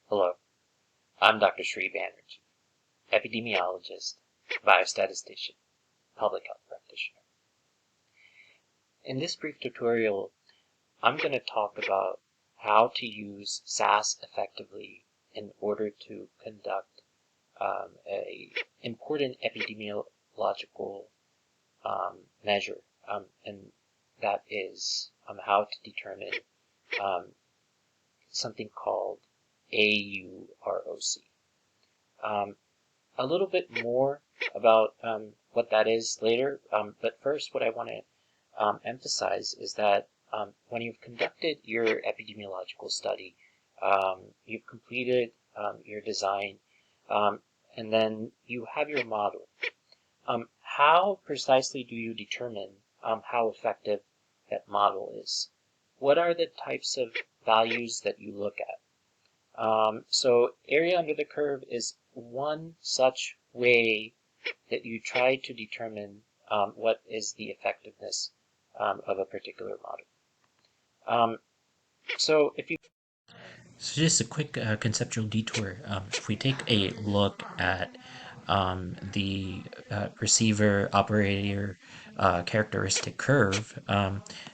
Hello, I'm Dr. Sri Banerjee, epidemiologist, biostatistician, public health practitioner. In this brief tutorial, I'm going to talk about how to use SAS effectively in order to conduct a important epidemiological measure, and that is how to determine something called AUROC. A little bit more about what that is later, but first what I want to emphasize is that when you've conducted your epidemiological study, you've completed your design, and then you have your model. How precisely do you determine how effective that model is? What are the types of values that you look at? So area under the curve is one such way that you try to determine what is the effectiveness of a particular model. So just a quick conceptual detour. If we take a look at the receiver operator characteristic curve,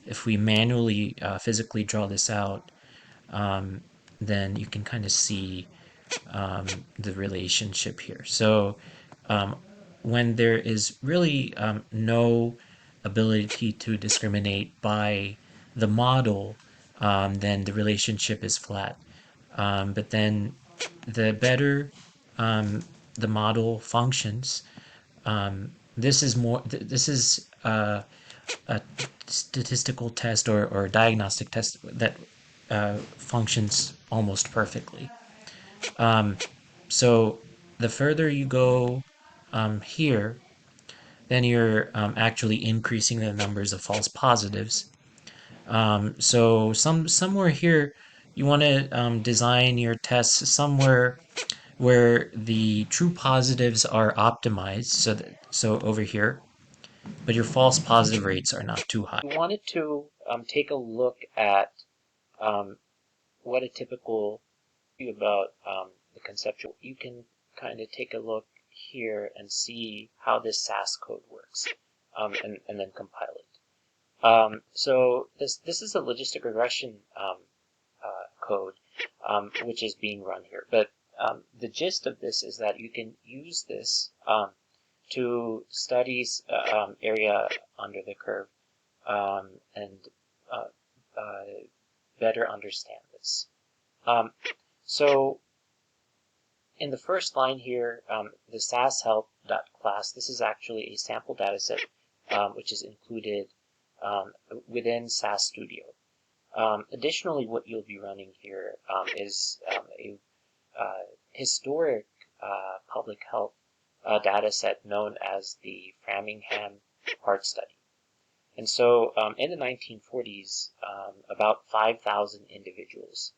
if we manually physically draw this out, then you can kind of see the relationship here. So when there is really no ability to discriminate by the model, then the relationship is flat. But then the better the model functions, this is more. This is a statistical test or diagnostic test that functions almost perfectly. So the further you go here, then you're actually increasing the numbers of false positives. So somewhere here, you want to design your tests somewhere where the true positives are optimized. So over here, but your false positive rates are not too high. We wanted to take a look at what a typical about the conceptual. You can kind of take a look here and see how this SAS code works, and then compile it. So this is a logistic regression code, which is being run here. But the gist of this is that you can use this to study area under the curve and better understand this. So in the first line here, the SAS help.class, this is actually a sample dataset which is included within SAS Studio. Additionally, what you'll be running here is a historic public health dataset known as the Framingham Heart Study. And so in the 1940s, about 5,000 individuals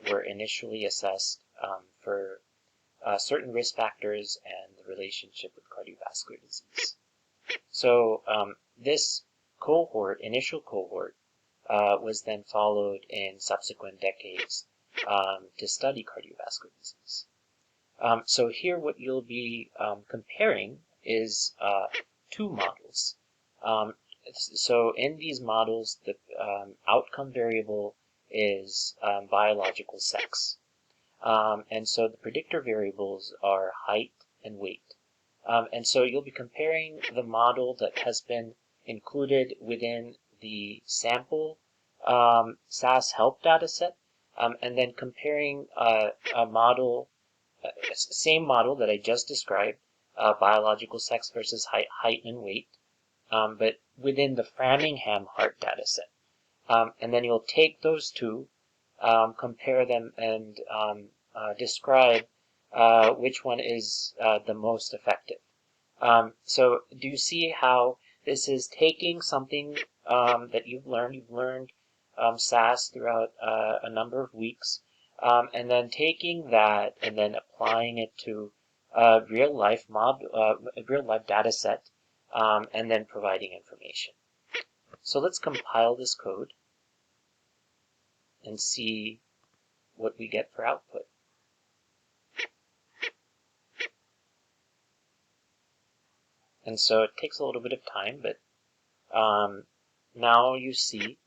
were initially assessed for certain risk factors and the relationship with cardiovascular disease. So this cohort, initial cohort, was then followed in subsequent decades to study cardiovascular disease. So here what you'll be comparing is two models. So in these models, the outcome variable is biological sex. And so the predictor variables are height and weight. And so you'll be comparing the model that has been included within the sample SAS help dataset, and then comparing a model, same model that I just described, biological sex versus height and weight, but within the Framingham heart dataset. And then you'll take those two, compare them, and describe which one is the most effective. So do you see how this is taking something that you've learned? You've learned SAS throughout a number of weeks, and then taking that and then applying it to a real life data set, and then providing information. So let's compile this code and see what we get for output. And so it takes a little bit of time, but now you see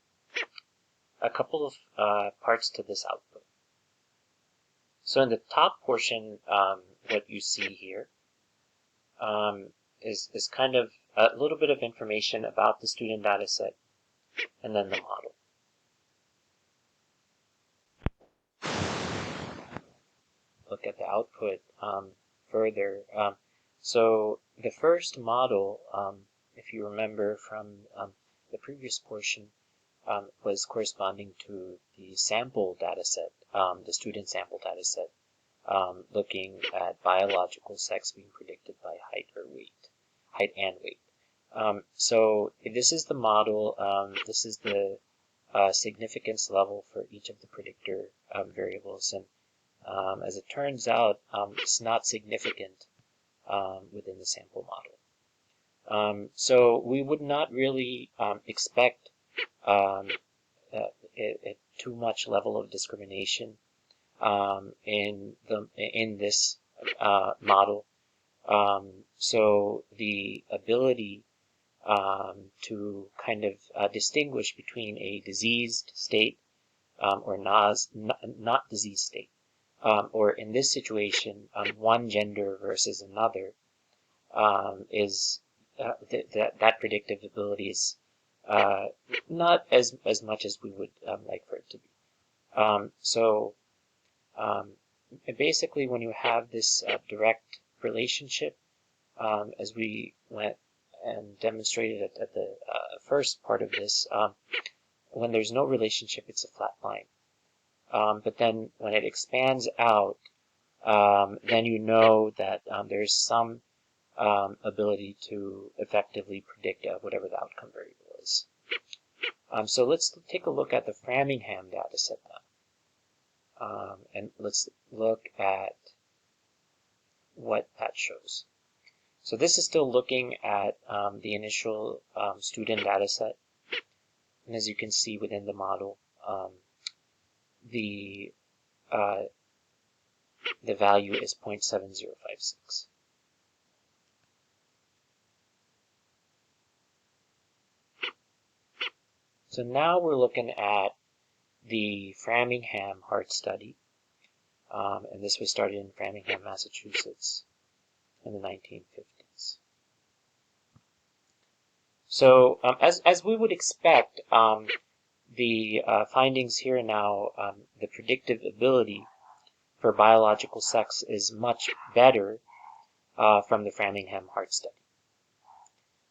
a couple of parts to this output. So in the top portion, what you see here is kind of a little bit of information about the student data set and then the model. Look at the output further. So the first model, if you remember from the previous portion, was corresponding to the sample data set, the student sample data set, looking at biological sex being predicted by height and weight. So this is the model. This is the significance level for each of the predictor variables, and as it turns out, it's not significant within the sample model. So we would not really expect a too much level of discrimination in this model. So the ability to kind of distinguish between a diseased state or not diseased state, or in this situation, one gender versus another, is that predictive ability is not as much as we would like for it to be. So basically, when you have this direct relationship, as we went and demonstrated at the first part of this, when there's no relationship, it's a flat line. But then when it expands out, then you know that there's some ability to effectively predict whatever the outcome variable is. So let's take a look at the Framingham data set now. And let's look at what that shows. So this is still looking at the initial student data set. And as you can see within the model, the value is 0.7056. So now we're looking at the Framingham heart study, and this was started in Framingham, Massachusetts in the 1950s. So as we would expect, the findings here now, the predictive ability for biological sex is much better from the Framingham heart study.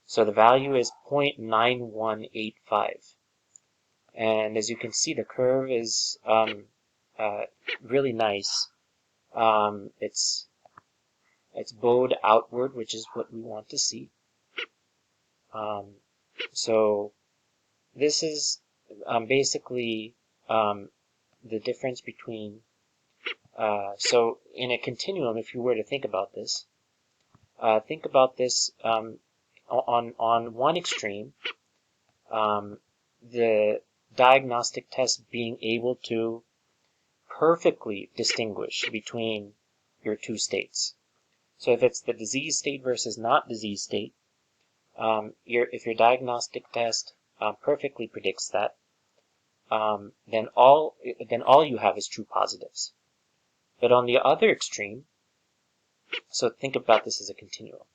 So the value is 0.9185. And as you can see, the curve is really nice. It's bowed outward, which is what we want to see. So this is basically the difference between, so in a continuum, if you were to think about this on one extreme, the diagnostic test being able to perfectly distinguish between your two states. So if it's the disease state versus not disease state, if your diagnostic test perfectly predicts that, then all you have is true positives. But on the other extreme, so think about this as a continuum.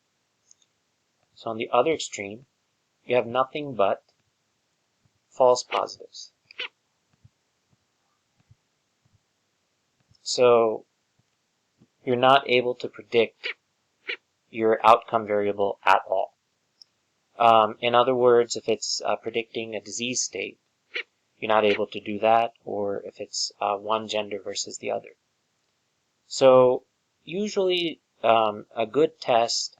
So on the other extreme, you have nothing but false positives. So you're not able to predict your outcome variable at all. In other words, if it's predicting a disease state, you're not able to do that, or if it's one gender versus the other. So usually a good test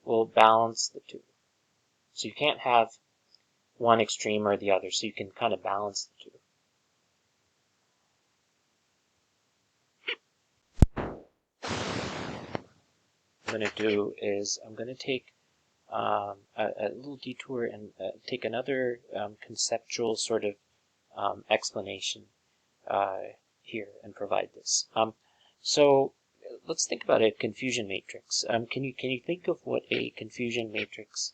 will balance the two. So you can't have one extreme or the other, so you can kind of balance the two. What I'm going to do is I'm going to take a little detour and take another conceptual sort of explanation here and provide this. So let's think about a confusion matrix. Can you think of what a confusion matrix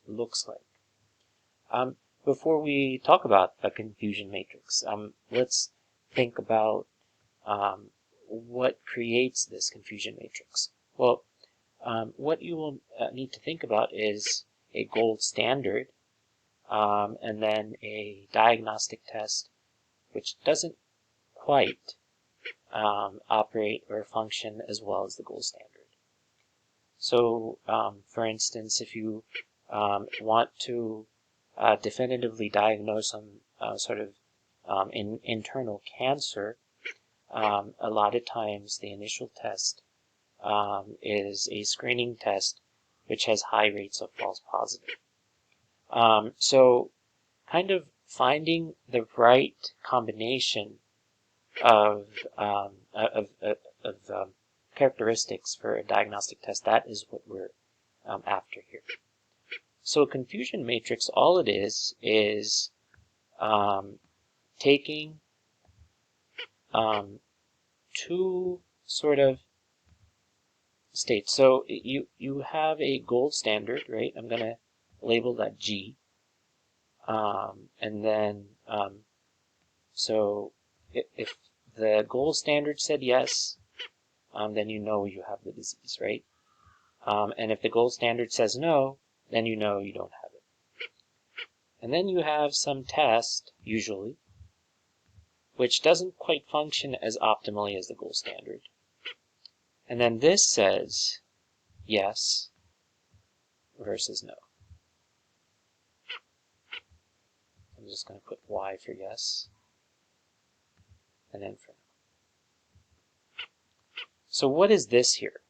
looks like? Before we talk about a confusion matrix, let's think about what creates this confusion matrix. Well, what you will need to think about is a gold standard, and then a diagnostic test, which doesn't quite operate or function as well as the gold standard. So, for instance, if you want to definitively diagnose some sort of internal cancer, a lot of times the initial test is a screening test which has high rates of false positive. So kind of finding the right combination of characteristics for a diagnostic test, that is what we're after here. So a confusion matrix, all it is taking two sort of states. So you have a gold standard, right? I'm going to label that G. And then, so if the gold standard said yes, then you know you have the disease, right? And if the gold standard says no, then you know you don't have it. And then you have some test, usually, which doesn't quite function as optimally as the gold standard. And then this says yes versus no. I'm just going to put Y for yes, and N for no. So what is this here?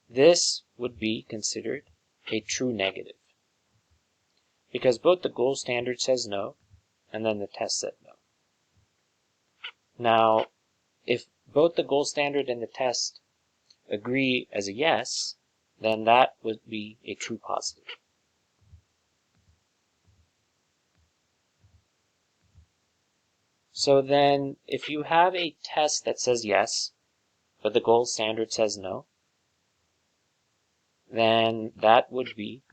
This would be considered a true negative, because both the gold standard says no, and then the test said no. Now, if both the gold standard and the test agree as a yes, then that would be a true positive. So then, if you have a test that says yes, but the gold standard says no, then that would be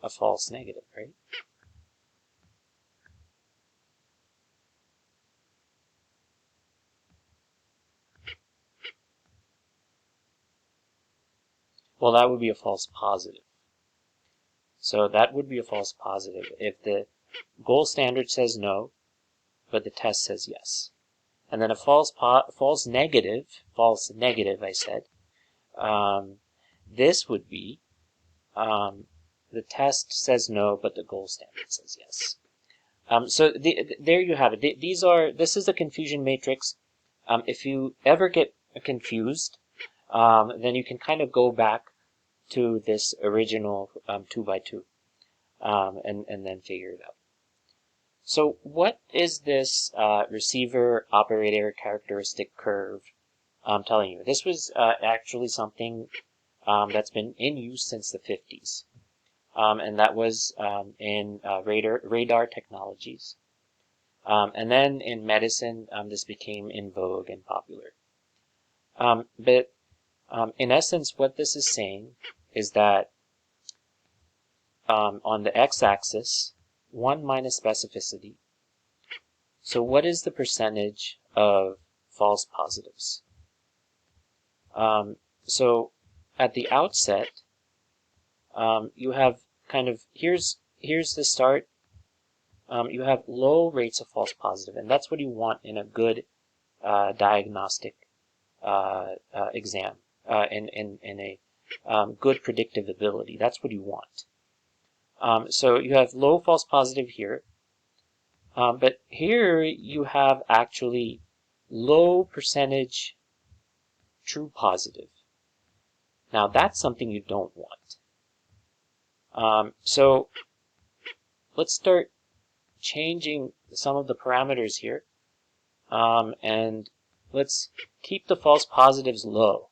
a false negative, right? Well, that would be a false positive. So that would be a false positive if the gold standard says no, but the test says yes. And then a false negative, I said, this would be the test says no, but the gold standard says yes. So there you have it. This is a confusion matrix. If you ever get confused, then you can kind of go back to this original 2x2 and then figure it out. So what is this receiver operator characteristic curve telling you? This was actually something that's been in use since the 50s. And that was in radar technologies. And then in medicine, this became in vogue and popular. But in essence, what this is saying is that on the x-axis, 1 minus specificity. So what is the percentage of false positives? So at the outset, you have kind of, here's the start. You have low rates of false positive, and that's what you want in a good diagnostic exam, in a good predictive ability. That's what you want. So you have low false positive here, but here you have actually low percentage true positive. Now that's something you don't want. So let's start changing some of the parameters here, and let's keep the false positives low,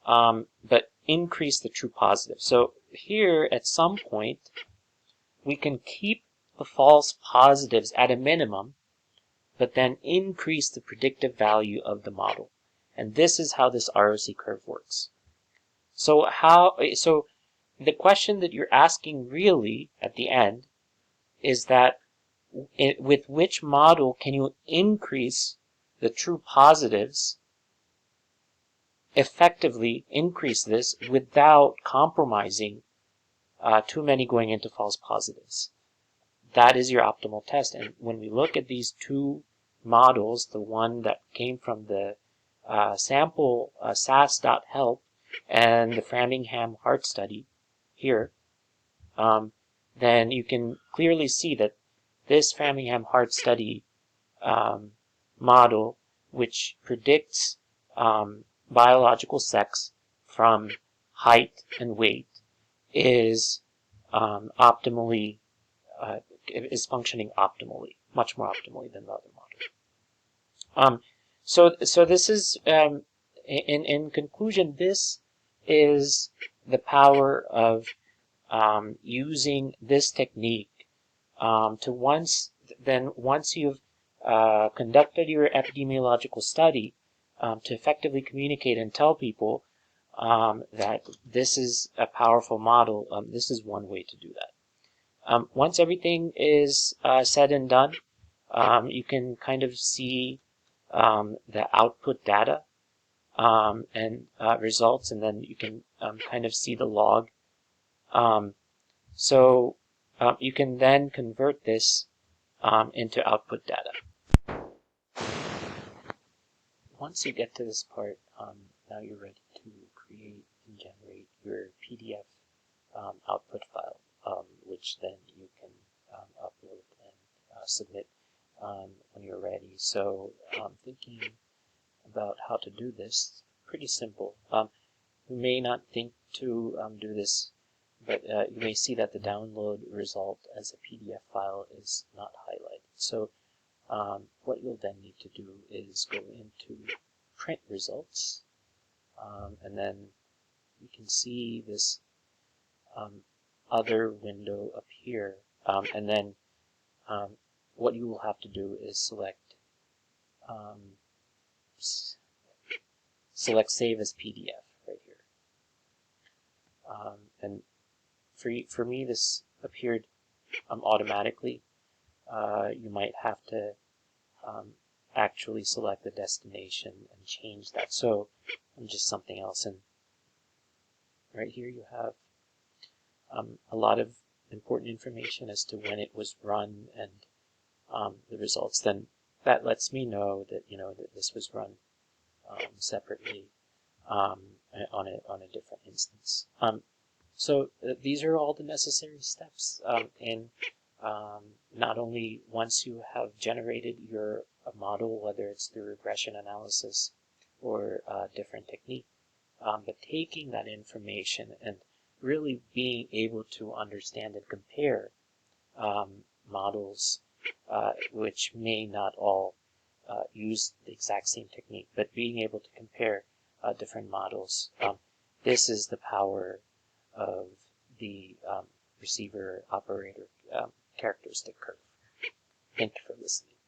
but increase the true positive. So here, at some point, we can keep the false positives at a minimum, but then increase the predictive value of the model. And this is how this ROC curve works. So the question that you're asking really at the end is that with which model can you increase the true positives, effectively increase this without compromising too many going into false positives. That is your optimal test. And when we look at these two models, the one that came from the sample SAS.help and the Framingham Heart Study here, then you can clearly see that this Framingham Heart Study model, which predicts biological sex from height and weight, is optimally is functioning optimally, much more optimally than the other model. So this is in conclusion, this is the power of using this technique to once you've conducted your epidemiological study, to effectively communicate and tell people that this is a powerful model. This is one way to do that. Once everything is said and done, you can kind of see the output data and results, and then you can kind of see the log. So you can then convert this into output data. Once you get to this part, now you're ready to create and generate your PDF output file, which then you can upload and submit when you're ready. So thinking about how to do this, pretty simple. You may not think to do this, but you may see that the download result as a PDF file is not highlighted. So what you'll then need to do is go into print results, and then you can see this other window up here, and then what you will have to do is select save as PDF right here. And for me, this appeared automatically. You might have to actually select the destination and change that. So just something else. And right here you have a lot of important information as to when it was run and the results. Then that lets me know that that this was run separately on a different instance. So these are all the necessary steps in not only once you have generated your model, whether it's through regression analysis or a different technique, but taking that information and really being able to understand and compare models which may not all use the exact same technique, but being able to compare different models. This is the power of the receiver-operator characteristic curve. Thank you for listening.